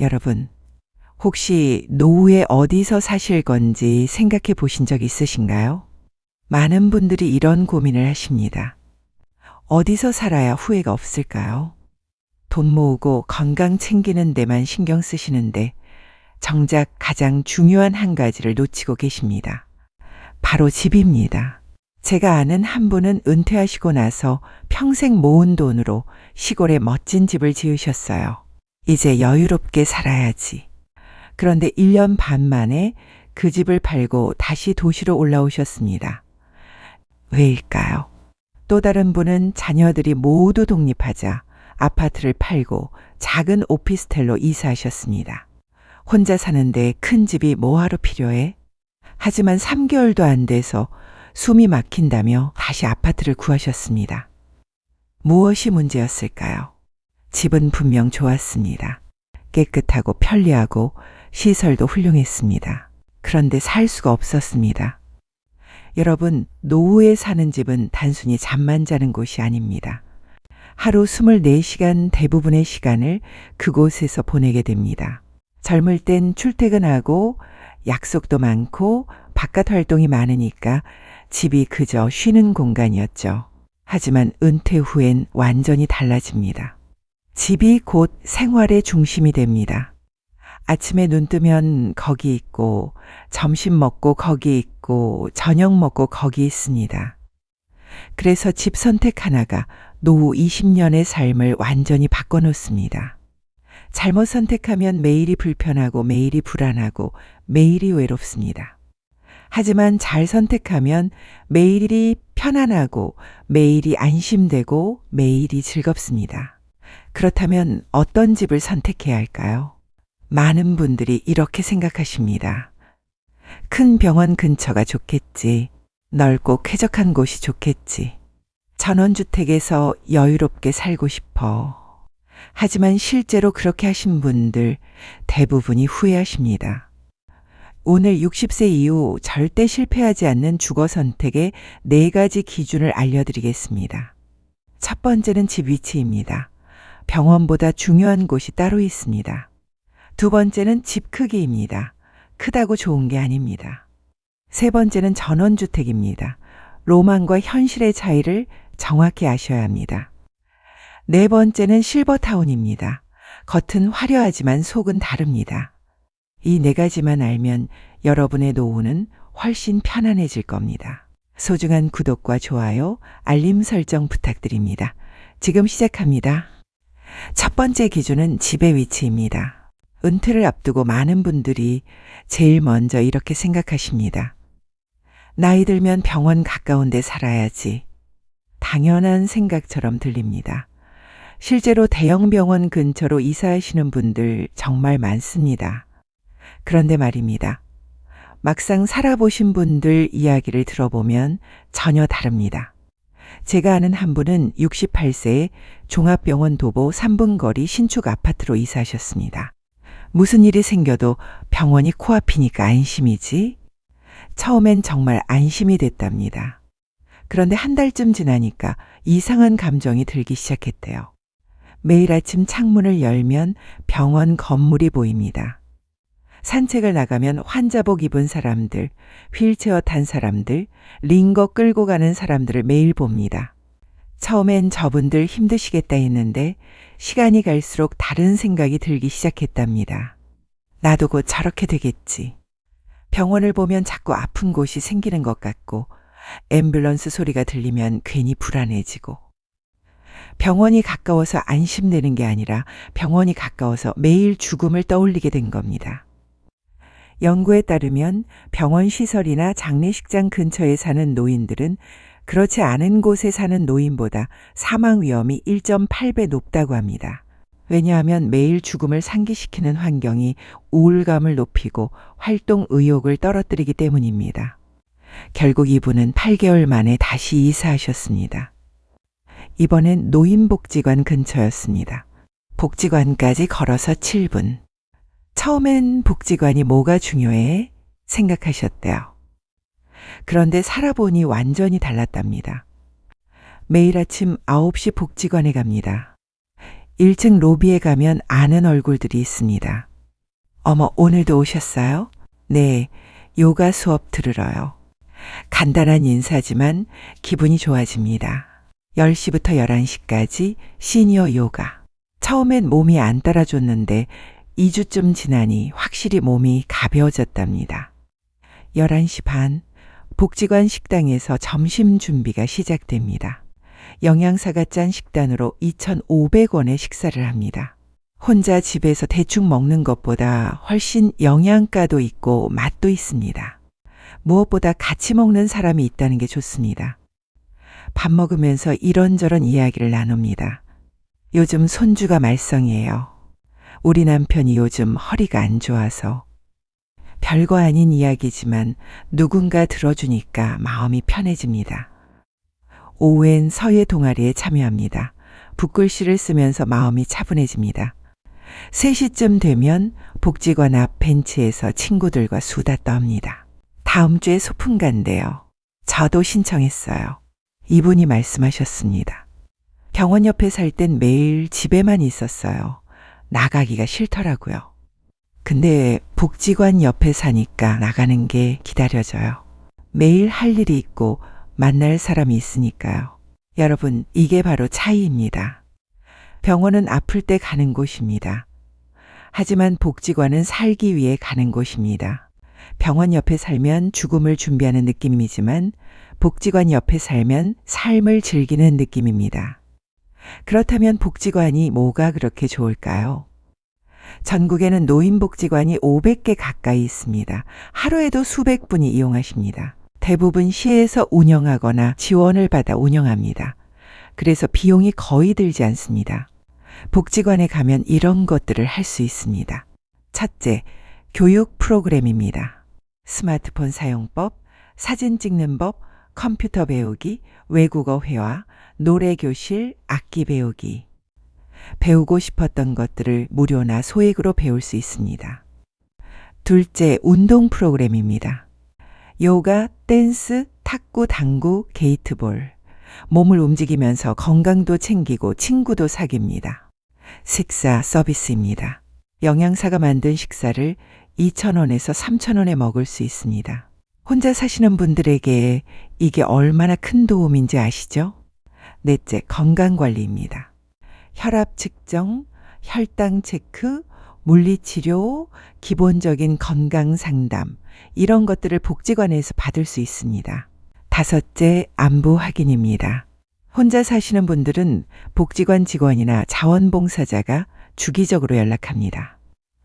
여러분, 혹시 노후에 어디서 사실 건지 생각해 보신 적 있으신가요? 많은 분들이 이런 고민을 하십니다. 어디서 살아야 후회가 없을까요? 돈 모으고 건강 챙기는 데만 신경 쓰시는데 정작 가장 중요한 한 가지를 놓치고 계십니다. 바로 집입니다. 제가 아는 한 분은 은퇴하시고 나서 평생 모은 돈으로 시골에 멋진 집을 지으셨어요. 이제 여유롭게 살아야지. 그런데 1년 반 만에 그 집을 팔고 다시 도시로 올라오셨습니다. 왜일까요? 또 다른 분은 자녀들이 모두 독립하자 아파트를 팔고 작은 오피스텔로 이사하셨습니다. 혼자 사는데 큰 집이 뭐하러 필요해? 하지만 3개월도 안 돼서 숨이 막힌다며 다시 아파트를 구하셨습니다. 무엇이 문제였을까요? 집은 분명 좋았습니다. 깨끗하고 편리하고 시설도 훌륭했습니다. 그런데 살 수가 없었습니다. 여러분, 노후에 사는 집은 단순히 잠만 자는 곳이 아닙니다. 하루 24시간 대부분의 시간을 그곳에서 보내게 됩니다. 젊을 땐 출퇴근하고 약속도 많고 바깥 활동이 많으니까 집이 그저 쉬는 공간이었죠. 하지만 은퇴 후엔 완전히 달라집니다. 집이 곧 생활의 중심이 됩니다. 아침에 눈 뜨면 거기 있고, 점심 먹고 거기 있고, 저녁 먹고 거기 있습니다. 그래서 집 선택 하나가 노후 20년의 삶을 완전히 바꿔놓습니다. 잘못 선택하면 매일이 불편하고 매일이 불안하고 매일이 외롭습니다. 하지만 잘 선택하면 매일이 편안하고 매일이 안심되고 매일이 즐겁습니다. 그렇다면 어떤 집을 선택해야 할까요? 많은 분들이 이렇게 생각하십니다. 큰 병원 근처가 좋겠지. 넓고 쾌적한 곳이 좋겠지. 전원주택에서 여유롭게 살고 싶어. 하지만 실제로 그렇게 하신 분들 대부분이 후회하십니다. 오늘 60세 이후 절대 실패하지 않는 주거 선택의 4가지 기준을 알려드리겠습니다. 첫 번째는 집 위치입니다. 병원보다 중요한 곳이 따로 있습니다. 두 번째는 집 크기입니다. 크다고 좋은 게 아닙니다. 세 번째는 전원주택입니다. 로망과 현실의 차이를 정확히 아셔야 합니다. 네 번째는 실버타운입니다. 겉은 화려하지만 속은 다릅니다. 이 4가지만 알면 여러분의 노후는 훨씬 편안해질 겁니다. 소중한 구독과 좋아요, 알림 설정 부탁드립니다. 지금 시작합니다. 첫 번째 기준은 집의 위치입니다. 은퇴를 앞두고 많은 분들이 제일 먼저 이렇게 생각하십니다. 나이 들면 병원 가까운 데 살아야지. 당연한 생각처럼 들립니다. 실제로 대형 병원 근처로 이사하시는 분들 정말 많습니다. 그런데 말입니다. 막상 살아보신 분들 이야기를 들어보면 전혀 다릅니다. 제가 아는 한 분은 68세에 종합병원 도보 3분 거리 신축 아파트로 이사하셨습니다. 무슨 일이 생겨도 병원이 코앞이니까 안심이지. 처음엔 정말 안심이 됐답니다. 그런데 한 달쯤 지나니까 이상한 감정이 들기 시작했대요. 매일 아침 창문을 열면 병원 건물이 보입니다. 산책을 나가면 환자복 입은 사람들, 휠체어 탄 사람들, 링거 끌고 가는 사람들을 매일 봅니다. 처음엔 저분들 힘드시겠다 했는데 시간이 갈수록 다른 생각이 들기 시작했답니다. 나도 곧 저렇게 되겠지. 병원을 보면 자꾸 아픈 곳이 생기는 것 같고 앰뷸런스 소리가 들리면 괜히 불안해지고 병원이 가까워서 안심되는 게 아니라 병원이 가까워서 매일 죽음을 떠올리게 된 겁니다. 연구에 따르면 병원 시설이나 장례식장 근처에 사는 노인들은 그렇지 않은 곳에 사는 노인보다 사망 위험이 1.8배 높다고 합니다. 왜냐하면 매일 죽음을 상기시키는 환경이 우울감을 높이고 활동 의욕을 떨어뜨리기 때문입니다. 결국 이분은 8개월 만에 다시 이사하셨습니다. 이번엔 노인복지관 근처였습니다. 복지관까지 걸어서 7분. 처음엔 복지관이 뭐가 중요해? 생각하셨대요. 그런데 살아보니 완전히 달랐답니다. 매일 아침 9시 복지관에 갑니다. 1층 로비에 가면 아는 얼굴들이 있습니다. 어머, 오늘도 오셨어요? 네, 요가 수업 들으러요. 간단한 인사지만 기분이 좋아집니다. 10시부터 11시까지 시니어 요가. 처음엔 몸이 안 따라줬는데 2주쯤 지나니 확실히 몸이 가벼워졌답니다. 11시 반, 복지관 식당에서 점심 준비가 시작됩니다. 영양사가 짠 식단으로 2,500원의 식사를 합니다. 혼자 집에서 대충 먹는 것보다 훨씬 영양가도 있고 맛도 있습니다. 무엇보다 같이 먹는 사람이 있다는 게 좋습니다. 밥 먹으면서 이런저런 이야기를 나눕니다. 요즘 손주가 말썽이에요. 우리 남편이 요즘 허리가 안 좋아서. 별거 아닌 이야기지만 누군가 들어주니까 마음이 편해집니다. 오후엔 서예 동아리에 참여합니다. 붓글씨를 쓰면서 마음이 차분해집니다. 3시쯤 되면 복지관 앞 벤치에서 친구들과 수다 떱니다. 다음 주에 소풍간대요. 저도 신청했어요. 이분이 말씀하셨습니다. 병원 옆에 살 땐 매일 집에만 있었어요. 나가기가 싫더라고요. 근데 복지관 옆에 사니까 나가는 게 기다려져요. 매일 할 일이 있고 만날 사람이 있으니까요. 여러분, 이게 바로 차이입니다. 병원은 아플 때 가는 곳입니다. 하지만 복지관은 살기 위해 가는 곳입니다. 병원 옆에 살면 죽음을 준비하는 느낌이지만 복지관 옆에 살면 삶을 즐기는 느낌입니다. 그렇다면 복지관이 뭐가 그렇게 좋을까요? 전국에는 노인복지관이 500개 가까이 있습니다. 하루에도 수백 분이 이용하십니다. 대부분 시에서 운영하거나 지원을 받아 운영합니다. 그래서 비용이 거의 들지 않습니다. 복지관에 가면 이런 것들을 할 수 있습니다. 첫째, 교육 프로그램입니다. 스마트폰 사용법, 사진 찍는 법, 컴퓨터 배우기, 외국어 회화, 노래 교실, 악기 배우기. 배우고 싶었던 것들을 무료나 소액으로 배울 수 있습니다. 둘째, 운동 프로그램입니다. 요가, 댄스, 탁구, 당구, 게이트볼. 몸을 움직이면서 건강도 챙기고 친구도 사귀입니다. 식사 서비스입니다. 영양사가 만든 식사를 2,000원에서 3,000원에 먹을 수 있습니다. 혼자 사시는 분들에게 이게 얼마나 큰 도움인지 아시죠? 넷째, 건강관리입니다. 혈압 측정, 혈당 체크, 물리치료, 기본적인 건강 상담, 이런 것들을 복지관에서 받을 수 있습니다. 다섯째, 안부 확인입니다. 혼자 사시는 분들은 복지관 직원이나 자원봉사자가 주기적으로 연락합니다.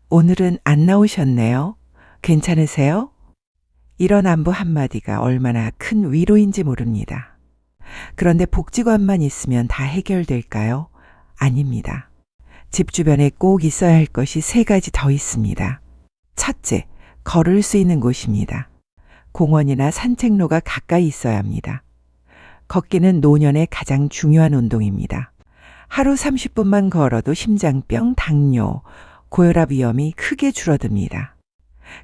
오늘은 안 나오셨네요. 괜찮으세요? 이런 안부 한마디가 얼마나 큰 위로인지 모릅니다. 그런데 복지관만 있으면 다 해결될까요? 아닙니다. 집 주변에 꼭 있어야 할 것이 3가지 더 있습니다. 첫째, 걸을 수 있는 곳입니다. 공원이나 산책로가 가까이 있어야 합니다. 걷기는 노년의 가장 중요한 운동입니다. 하루 30분만 걸어도 심장병, 당뇨, 고혈압 위험이 크게 줄어듭니다.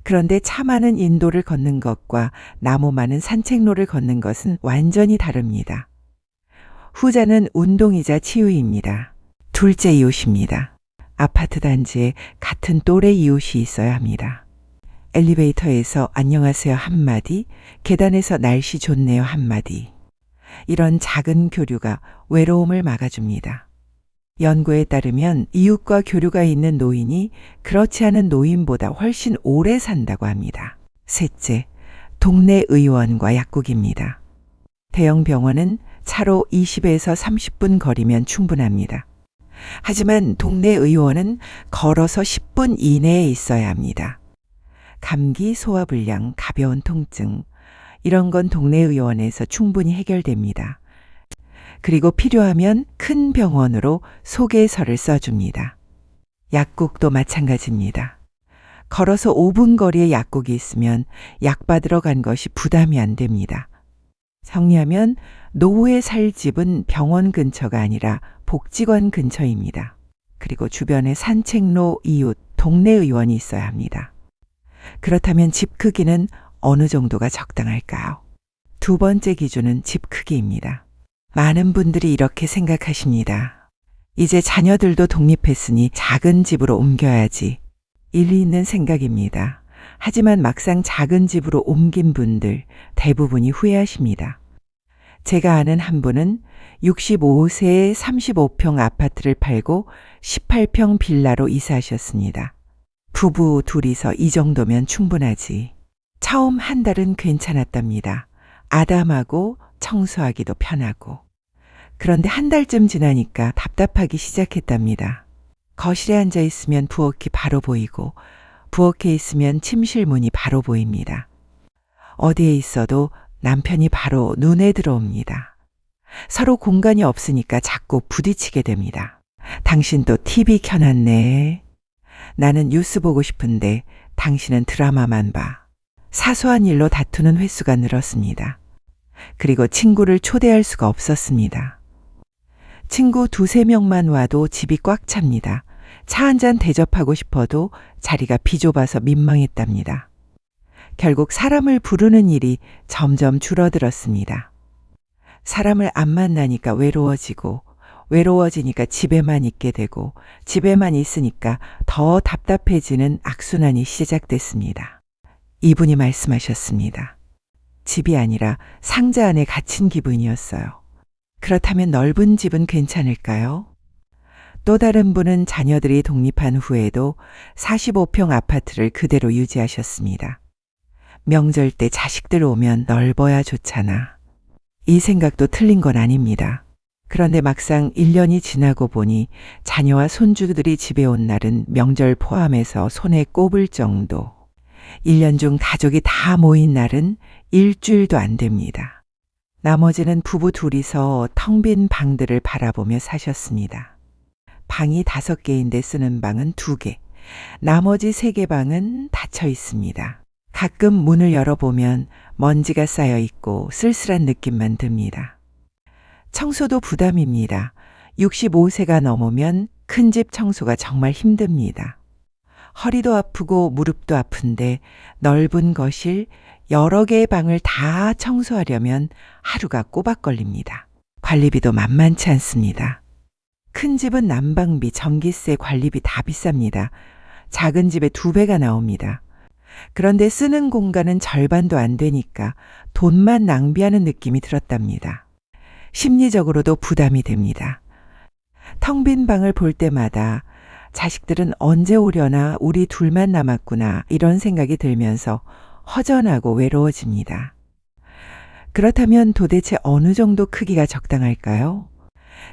그런데 차 많은 인도를 걷는 것과 나무 많은 산책로를 걷는 것은 완전히 다릅니다. 후자는 운동이자 치유입니다. 둘째, 이웃입니다. 아파트 단지에 같은 또래 이웃이 있어야 합니다. 엘리베이터에서 안녕하세요 한마디, 계단에서 날씨 좋네요 한마디. 이런 작은 교류가 외로움을 막아줍니다. 연구에 따르면 이웃과 교류가 있는 노인이 그렇지 않은 노인보다 훨씬 오래 산다고 합니다. 셋째, 동네 의원과 약국입니다. 대형 병원은 차로 20에서 30분 거리면 충분합니다. 하지만 동네 의원은 걸어서 10분 이내에 있어야 합니다. 감기, 소화불량, 가벼운 통증, 이런 건 동네 의원에서 충분히 해결됩니다. 그리고 필요하면 큰 병원으로 소개서를 써줍니다. 약국도 마찬가지입니다. 걸어서 5분 거리에 약국이 있으면 약 받으러 간 것이 부담이 안 됩니다. 정리하면 노후에 살 집은 병원 근처가 아니라 복지관 근처입니다. 그리고 주변에 산책로, 이웃, 동네 의원이 있어야 합니다. 그렇다면 집 크기는 어느 정도가 적당할까요? 두 번째 기준은 집 크기입니다. 많은 분들이 이렇게 생각하십니다. 이제 자녀들도 독립했으니 작은 집으로 옮겨야지. 일리 있는 생각입니다. 하지만 막상 작은 집으로 옮긴 분들 대부분이 후회하십니다. 제가 아는 한 분은 65세에 35평 아파트를 팔고 18평 빌라로 이사하셨습니다. 부부 둘이서 이 정도면 충분하지. 처음 한 달은 괜찮았답니다. 아담하고 청소하기도 편하고. 그런데 한 달쯤 지나니까 답답하기 시작했답니다. 거실에 앉아 있으면 부엌이 바로 보이고 부엌에 있으면 침실 문이 바로 보입니다. 어디에 있어도 남편이 바로 눈에 들어옵니다. 서로 공간이 없으니까 자꾸 부딪히게 됩니다. 당신 또 TV 켜놨네. 나는 뉴스 보고 싶은데 당신은 드라마만 봐. 사소한 일로 다투는 횟수가 늘었습니다. 그리고 친구를 초대할 수가 없었습니다. 친구 2~3명만 와도 집이 꽉 찹니다. 차 한잔 대접하고 싶어도 자리가 비좁아서 민망했답니다. 결국 사람을 부르는 일이 점점 줄어들었습니다. 사람을 안 만나니까 외로워지고 외로워지니까 집에만 있게 되고 집에만 있으니까 더 답답해지는 악순환이 시작됐습니다. 이분이 말씀하셨습니다. 집이 아니라 상자 안에 갇힌 기분이었어요. 그렇다면 넓은 집은 괜찮을까요? 또 다른 분은 자녀들이 독립한 후에도 45평 아파트를 그대로 유지하셨습니다. 명절 때 자식들 오면 넓어야 좋잖아. 이 생각도 틀린 건 아닙니다. 그런데 막상 1년이 지나고 보니 자녀와 손주들이 집에 온 날은 명절 포함해서 손에 꼽을 정도. 1년 중 가족이 다 모인 날은 일주일도 안 됩니다. 나머지는 부부 둘이서 텅 빈 방들을 바라보며 사셨습니다. 방이 5개인데 쓰는 방은 2개, 나머지 3개 방은 닫혀 있습니다. 가끔 문을 열어보면 먼지가 쌓여 있고 쓸쓸한 느낌만 듭니다. 청소도 부담입니다. 65세가 넘으면 큰 집 청소가 정말 힘듭니다. 허리도 아프고 무릎도 아픈데 넓은 거실 여러 개의 방을 다 청소하려면 하루가 꼬박 걸립니다. 관리비도 만만치 않습니다. 큰 집은 난방비, 전기세, 관리비 다 비쌉니다. 작은 집에 2배가 나옵니다. 그런데 쓰는 공간은 절반도 안 되니까 돈만 낭비하는 느낌이 들었답니다. 심리적으로도 부담이 됩니다. 텅 빈 방을 볼 때마다 자식들은 언제 오려나 우리 둘만 남았구나 이런 생각이 들면서 허전하고 외로워집니다. 그렇다면 도대체 어느 정도 크기가 적당할까요?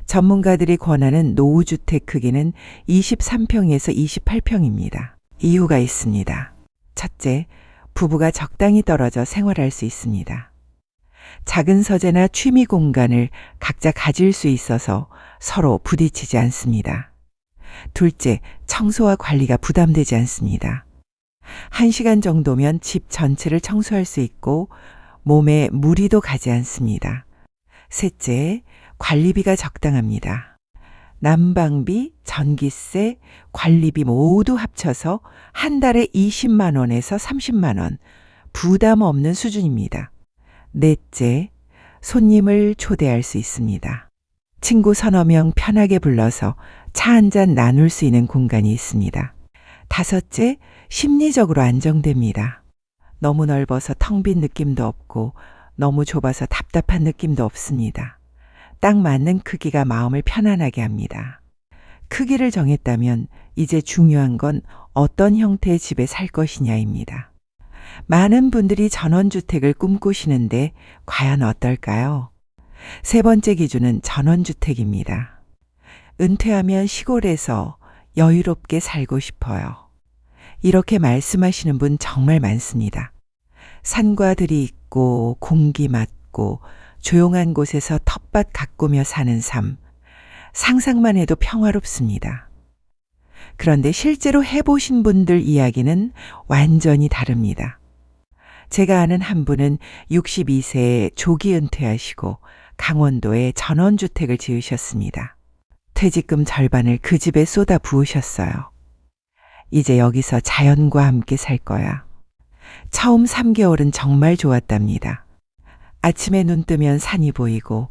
전문가들이 권하는 노후주택 크기는 23평에서 28평입니다. 이유가 있습니다. 첫째, 부부가 적당히 떨어져 생활할 수 있습니다. 작은 서재나 취미 공간을 각자 가질 수 있어서 서로 부딪히지 않습니다. 둘째, 청소와 관리가 부담되지 않습니다. 1시간 정도면 집 전체를 청소할 수 있고 몸에 무리도 가지 않습니다. 셋째, 관리비가 적당합니다. 난방비, 전기세, 관리비 모두 합쳐서 한 달에 20만 원에서 30만 원, 부담 없는 수준입니다. 넷째, 손님을 초대할 수 있습니다. 친구 3~4명 편하게 불러서 차 한잔 나눌 수 있는 공간이 있습니다. 다섯째, 심리적으로 안정됩니다. 너무 넓어서 텅 빈 느낌도 없고 너무 좁아서 답답한 느낌도 없습니다. 딱 맞는 크기가 마음을 편안하게 합니다. 크기를 정했다면 이제 중요한 건 어떤 형태의 집에 살 것이냐입니다. 많은 분들이 전원주택을 꿈꾸시는데 과연 어떨까요? 3번째 기준은 전원주택입니다. 은퇴하면 시골에서 여유롭게 살고 싶어요. 이렇게 말씀하시는 분 정말 많습니다. 산과 들이 있고 공기 맞고 조용한 곳에서 텃밭 가꾸며 사는 삶, 상상만 해도 평화롭습니다. 그런데 실제로 해보신 분들 이야기는 완전히 다릅니다. 제가 아는 한 분은 62세에 조기 은퇴하시고 강원도에 전원주택을 지으셨습니다. 퇴직금 절반을 그 집에 쏟아 부으셨어요. 이제 여기서 자연과 함께 살 거야. 처음 3개월은 정말 좋았답니다. 아침에 눈 뜨면 산이 보이고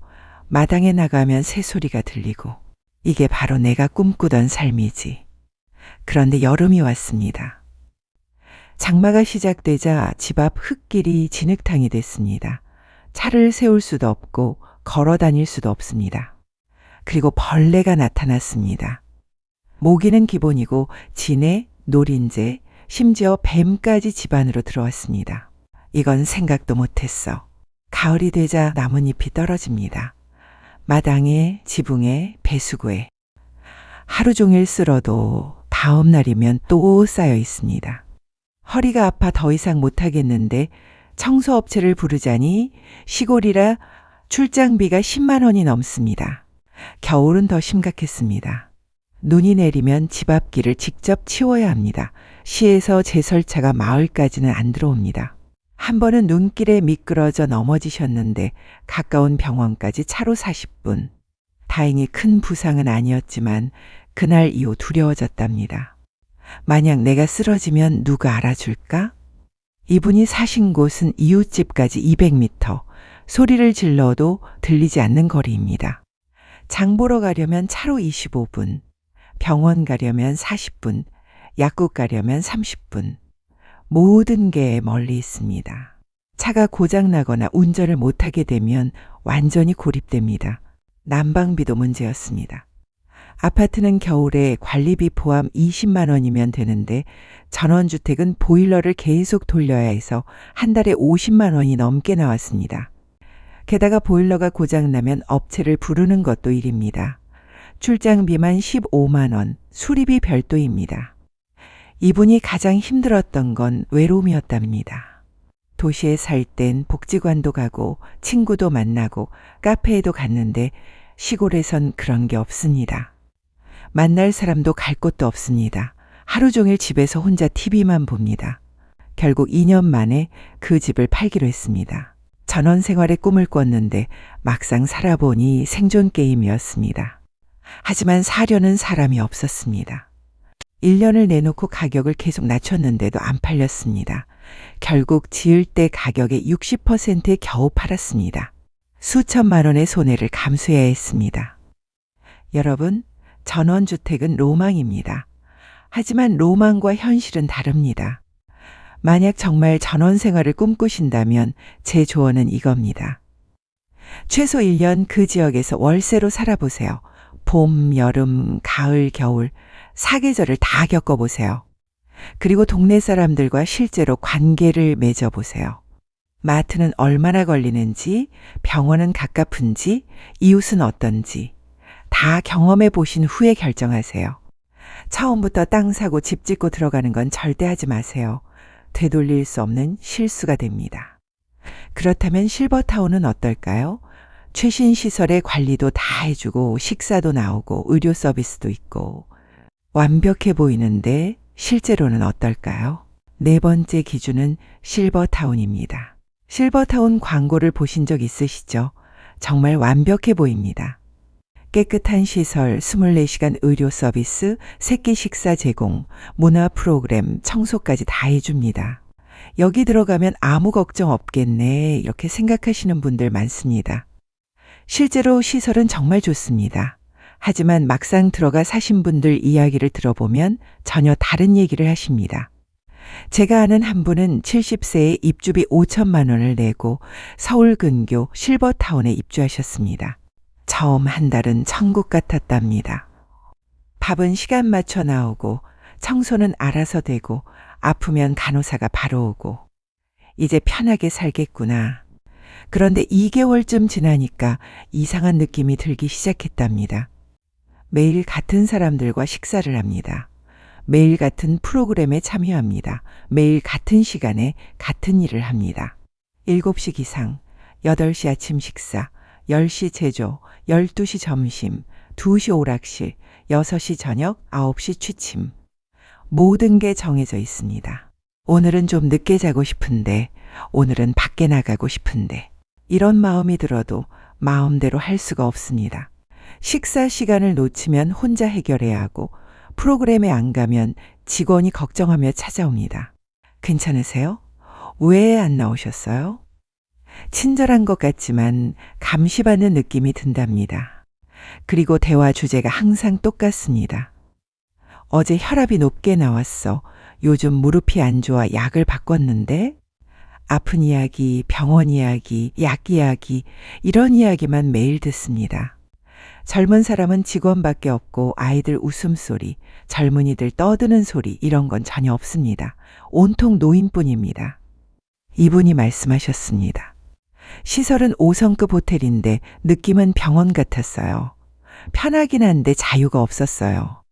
마당에 나가면 새소리가 들리고 이게 바로 내가 꿈꾸던 삶이지. 그런데 여름이 왔습니다. 장마가 시작되자 집 앞 흙길이 진흙탕이 됐습니다. 차를 세울 수도 없고 걸어 다닐 수도 없습니다. 그리고 벌레가 나타났습니다. 모기는 기본이고 진해, 노린재, 심지어 뱀까지 집 안으로 들어왔습니다. 이건 생각도 못했어. 가을이 되자 나뭇잎이 떨어집니다. 마당에, 지붕에, 배수구에. 하루 종일 쓸어도 다음 날이면 또 쌓여 있습니다. 허리가 아파 더 이상 못하겠는데 청소업체를 부르자니 시골이라 출장비가 10만 원이 넘습니다. 겨울은 더 심각했습니다. 눈이 내리면 집 앞길을 직접 치워야 합니다. 시에서 제설차가 마을까지는 안 들어옵니다. 한 번은 눈길에 미끄러져 넘어지셨는데 가까운 병원까지 차로 40분. 다행히 큰 부상은 아니었지만 그날 이후 두려워졌답니다. 만약 내가 쓰러지면 누가 알아줄까? 이분이 사신 곳은 이웃집까지 200m, 소리를 질러도 들리지 않는 거리입니다. 장 보러 가려면 차로 25분, 병원 가려면 40분, 약국 가려면 30분. 모든 게 멀리 있습니다. 차가 고장나거나 운전을 못하게 되면 완전히 고립됩니다. 난방비도 문제였습니다. 아파트는 겨울에 관리비 포함 20만 원이면 되는데 전원주택은 보일러를 계속 돌려야 해서 한 달에 50만 원이 넘게 나왔습니다. 게다가 보일러가 고장나면 업체를 부르는 것도 일입니다. 출장비만 15만 원, 수리비 별도입니다. 이분이 가장 힘들었던 건 외로움이었답니다. 도시에 살 땐 복지관도 가고 친구도 만나고 카페에도 갔는데 시골에선 그런 게 없습니다. 만날 사람도 갈 곳도 없습니다. 하루 종일 집에서 혼자 TV만 봅니다. 결국 2년 만에 그 집을 팔기로 했습니다. 전원 생활의 꿈을 꿨는데 막상 살아보니 생존 게임이었습니다. 하지만 사려는 사람이 없었습니다. 1년을 내놓고 가격을 계속 낮췄는데도 안 팔렸습니다. 결국 지을 때 가격의 60%에 겨우 팔았습니다. 수천만 원의 손해를 감수해야 했습니다. 여러분, 전원주택은 로망입니다. 하지만 로망과 현실은 다릅니다. 만약 정말 전원생활을 꿈꾸신다면 제 조언은 이겁니다. 최소 1년 그 지역에서 월세로 살아보세요. 봄, 여름, 가을, 겨울, 사계절을 다 겪어보세요. 그리고 동네 사람들과 실제로 관계를 맺어보세요. 마트는 얼마나 걸리는지, 병원은 가깝은지, 이웃은 어떤지 다 경험해 보신 후에 결정하세요. 처음부터 땅 사고 집 짓고 들어가는 건 절대 하지 마세요. 되돌릴 수 없는 실수가 됩니다. 그렇다면 실버타운은 어떨까요? 최신 시설의 관리도 다 해주고 식사도 나오고 의료 서비스도 있고 완벽해 보이는데 실제로는 어떨까요? 네 번째 기준은 실버타운입니다. 실버타운 광고를 보신 적 있으시죠? 정말 완벽해 보입니다. 깨끗한 시설, 24시간 의료 서비스, 새끼 식사 제공, 문화 프로그램, 청소까지 다 해줍니다. 여기 들어가면 아무 걱정 없겠네 이렇게 생각하시는 분들 많습니다. 실제로 시설은 정말 좋습니다. 하지만 막상 들어가 사신 분들 이야기를 들어보면 전혀 다른 얘기를 하십니다. 제가 아는 한 분은 70세에 입주비 5천만 원을 내고 서울 근교 실버타운에 입주하셨습니다. 처음 한 달은 천국 같았답니다. 밥은 시간 맞춰 나오고 청소는 알아서 되고 아프면 간호사가 바로 오고 이제 편하게 살겠구나. 그런데 2개월쯤 지나니까 이상한 느낌이 들기 시작했답니다. 매일 같은 사람들과 식사를 합니다. 매일 같은 프로그램에 참여합니다. 매일 같은 시간에 같은 일을 합니다. 7시 기상, 8시 아침 식사, 10시 제조, 12시 점심, 2시 오락실, 6시 저녁, 9시 취침. 모든 게 정해져 있습니다. 오늘은 좀 늦게 자고 싶은데, 오늘은 밖에 나가고 싶은데, 이런 마음이 들어도 마음대로 할 수가 없습니다. 식사 시간을 놓치면 혼자 해결해야 하고, 프로그램에 안 가면 직원이 걱정하며 찾아옵니다. 괜찮으세요? 왜 안 나오셨어요? 친절한 것 같지만 감시받는 느낌이 든답니다. 그리고 대화 주제가 항상 똑같습니다. 어제 혈압이 높게 나왔어. 요즘 무릎이 안 좋아 약을 바꿨는데. 아픈 이야기, 병원 이야기, 약 이야기, 이런 이야기만 매일 듣습니다. 젊은 사람은 직원밖에 없고 아이들 웃음소리, 젊은이들 떠드는 소리 이런 건 전혀 없습니다. 온통 노인뿐입니다. 이분이 말씀하셨습니다. 시설은 5성급 호텔인데 느낌은 병원 같았어요. 편하긴 한데 자유가 없었어요.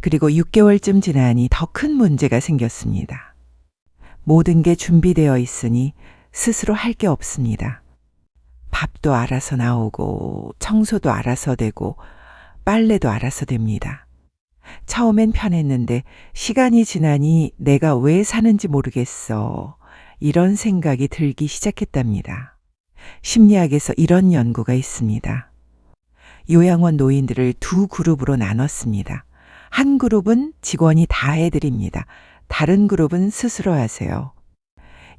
그리고 6개월쯤 지나니 더 큰 문제가 생겼습니다. 모든 게 준비되어 있으니 스스로 할 게 없습니다. 밥도 알아서 나오고 청소도 알아서 되고 빨래도 알아서 됩니다. 처음엔 편했는데 시간이 지나니 내가 왜 사는지 모르겠어. 이런 생각이 들기 시작했답니다. 심리학에서 이런 연구가 있습니다. 요양원 노인들을 두 그룹으로 나눴습니다. 한 그룹은 직원이 다 해드립니다. 다른 그룹은 스스로 하세요.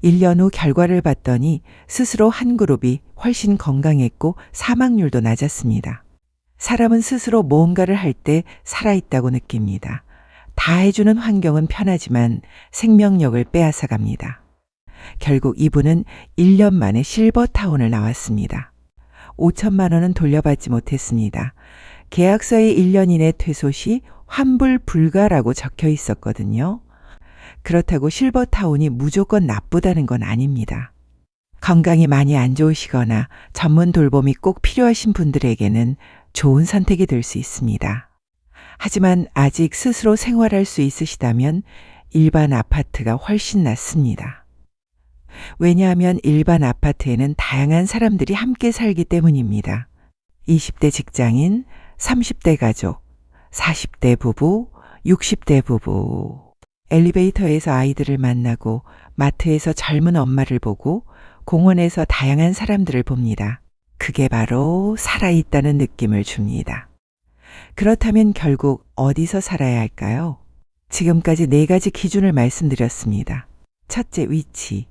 1년 후 결과를 봤더니 스스로 한 그룹이 훨씬 건강했고 사망률도 낮았습니다. 사람은 스스로 뭔가를 할 때 살아있다고 느낍니다. 다 해주는 환경은 편하지만 생명력을 빼앗아 갑니다. 결국 이분은 1년 만에 실버타운을 나왔습니다. 5천만 원은 돌려받지 못했습니다. 계약서에 1년 이내 퇴소 시 환불 불가라고 적혀 있었거든요. 그렇다고 실버타운이 무조건 나쁘다는 건 아닙니다. 건강이 많이 안 좋으시거나 전문 돌봄이 꼭 필요하신 분들에게는 좋은 선택이 될 수 있습니다. 하지만 아직 스스로 생활할 수 있으시다면 일반 아파트가 훨씬 낫습니다. 왜냐하면 일반 아파트에는 다양한 사람들이 함께 살기 때문입니다. 20대 직장인, 30대 가족, 40대 부부, 60대 부부. 엘리베이터에서 아이들을 만나고 마트에서 젊은 엄마를 보고 공원에서 다양한 사람들을 봅니다. 그게 바로 살아있다는 느낌을 줍니다. 그렇다면 결국 어디서 살아야 할까요? 지금까지 4가지 기준을 말씀드렸습니다. 첫째, 위치.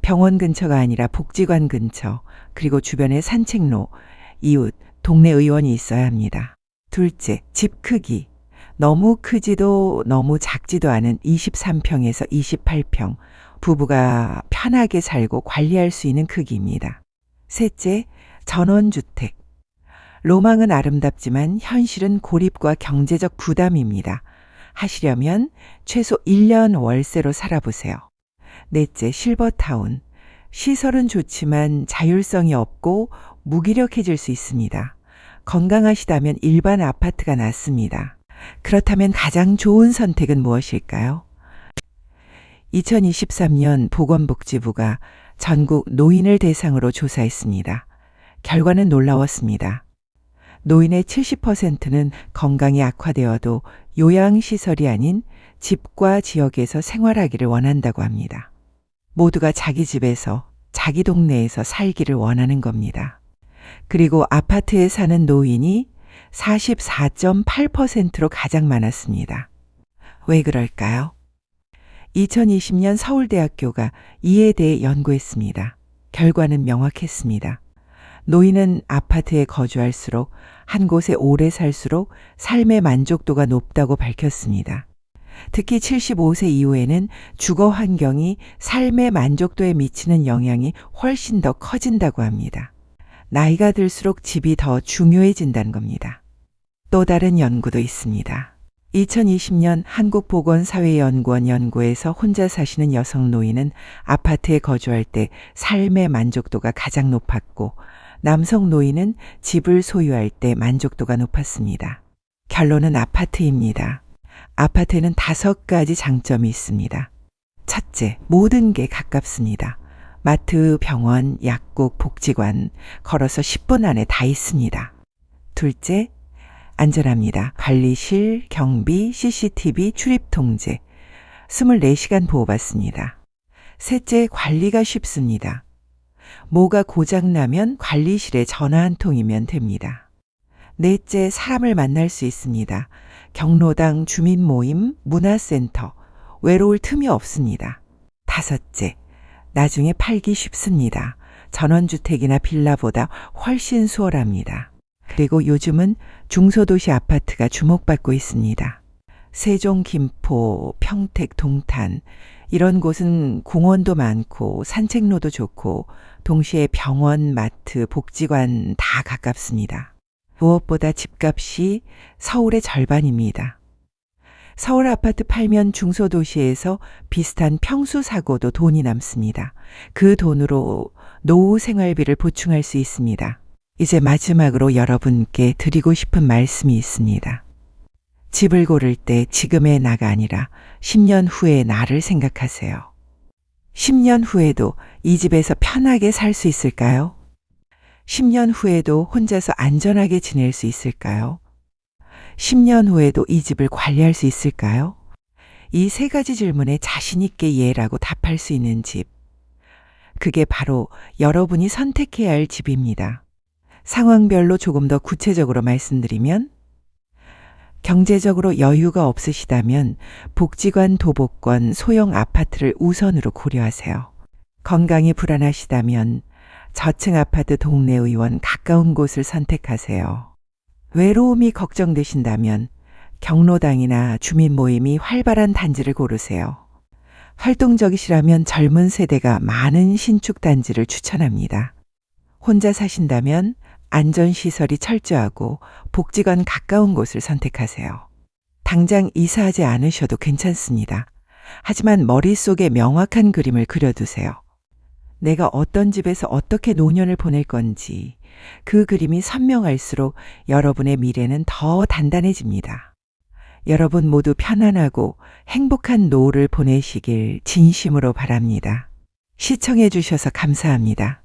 병원 근처가 아니라 복지관 근처, 그리고 주변에 산책로, 이웃, 동네 의원이 있어야 합니다. 둘째, 집 크기. 너무 크지도 너무 작지도 않은 23평에서 28평, 부부가 편하게 살고 관리할 수 있는 크기입니다. 셋째, 전원주택. 로망은 아름답지만 현실은 고립과 경제적 부담입니다. 하시려면 최소 1년 월세로 살아보세요. 넷째, 실버타운. 시설은 좋지만 자율성이 없고 무기력해질 수 있습니다. 건강하시다면 일반 아파트가 낫습니다. 그렇다면 가장 좋은 선택은 무엇일까요? 2023년 보건복지부가 전국 노인을 대상으로 조사했습니다. 결과는 놀라웠습니다. 노인의 70%는 건강이 악화되어도 요양시설이 아닌 집과 지역에서 생활하기를 원한다고 합니다. 모두가 자기 집에서, 자기 동네에서 살기를 원하는 겁니다. 그리고 아파트에 사는 노인이 44.8%로 가장 많았습니다. 왜 그럴까요? 2020년 서울대학교가 이에 대해 연구했습니다. 결과는 명확했습니다. 노인은 아파트에 거주할수록 한 곳에 오래 살수록 삶의 만족도가 높다고 밝혔습니다. 특히 75세 이후에는 주거 환경이 삶의 만족도에 미치는 영향이 훨씬 더 커진다고 합니다. 나이가 들수록 집이 더 중요해진다는 겁니다. 또 다른 연구도 있습니다. 2020년 한국보건사회연구원 연구에서 혼자 사시는 여성 노인은 아파트에 거주할 때 삶의 만족도가 가장 높았고 남성 노인은 집을 소유할 때 만족도가 높았습니다. 결론은 아파트입니다. 아파트에는 5가지 장점이 있습니다. 첫째, 모든 게 가깝습니다. 마트, 병원, 약국, 복지관, 걸어서 10분 안에 다 있습니다. 둘째, 안전합니다. 관리실, 경비, CCTV, 출입 통제, 24시간 보호받습니다. 셋째, 관리가 쉽습니다. 뭐가 고장나면 관리실에 전화 한 통이면 됩니다. 넷째, 사람을 만날 수 있습니다. 경로당, 주민 모임, 문화센터, 외로울 틈이 없습니다. 다섯째, 나중에 팔기 쉽습니다. 전원주택이나 빌라보다 훨씬 수월합니다. 그리고 요즘은 중소도시 아파트가 주목받고 있습니다. 세종, 김포, 평택, 동탄 이런 곳은 공원도 많고 산책로도 좋고 동시에 병원, 마트, 복지관 다 가깝습니다. 무엇보다 집값이 서울의 절반입니다. 서울 아파트 팔면 중소도시에서 비슷한 평수 사고도 돈이 남습니다. 그 돈으로 노후 생활비를 보충할 수 있습니다. 이제 마지막으로 여러분께 드리고 싶은 말씀이 있습니다. 집을 고를 때 지금의 나가 아니라 10년 후의 나를 생각하세요. 10년 후에도 이 집에서 편하게 살 수 있을까요? 10년 후에도 혼자서 안전하게 지낼 수 있을까요? 10년 후에도 이 집을 관리할 수 있을까요? 이 세 가지 질문에 자신 있게 예라고 답할 수 있는 집. 그게 바로 여러분이 선택해야 할 집입니다. 상황별로 조금 더 구체적으로 말씀드리면 경제적으로 여유가 없으시다면 복지관, 도보권, 소형 아파트를 우선으로 고려하세요. 건강이 불안하시다면 저층 아파트 동네 의원 가까운 곳을 선택하세요. 외로움이 걱정되신다면 경로당이나 주민 모임이 활발한 단지를 고르세요. 활동적이시라면 젊은 세대가 많은 신축 단지를 추천합니다. 혼자 사신다면 안전시설이 철저하고 복지관 가까운 곳을 선택하세요. 당장 이사하지 않으셔도 괜찮습니다. 하지만 머릿속에 명확한 그림을 그려두세요. 내가 어떤 집에서 어떻게 노년을 보낼 건지 그 그림이 선명할수록 여러분의 미래는 더 단단해집니다. 여러분 모두 편안하고 행복한 노후를 보내시길 진심으로 바랍니다. 시청해 주셔서 감사합니다.